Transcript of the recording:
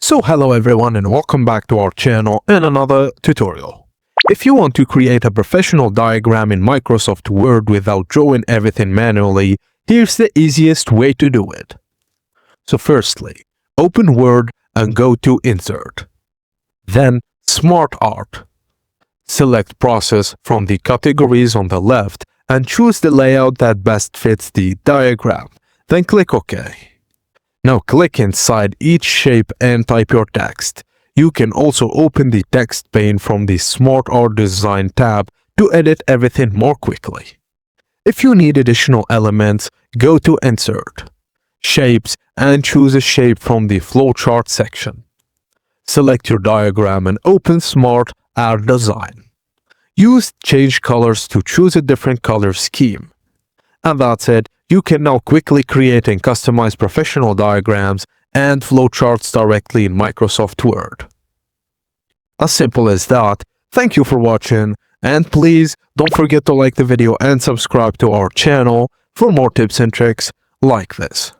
So hello everyone and welcome back to our channel and another tutorial. If you want to create a professional diagram in Microsoft Word without drawing everything manually, here's the easiest way to do it. So firstly, open Word and go to Insert. Then smartart. Select Process from the categories on the left and choose the layout that best fits the diagram. Then click OK. Now click inside each shape and type your text. You can also open the text pane from the smartart Design tab to edit everything more quickly. If you need additional elements, go to Insert, Shapes and choose a shape from the flowchart section. Select your diagram and open smartart Design. Use Change Colors to choose a different color scheme. And that's it. You can now quickly create and customize professional diagrams and flowcharts directly in Microsoft Word. As simple as that. Thank you for watching, and please don't forget to like the video and subscribe to our channel for more tips and tricks like this.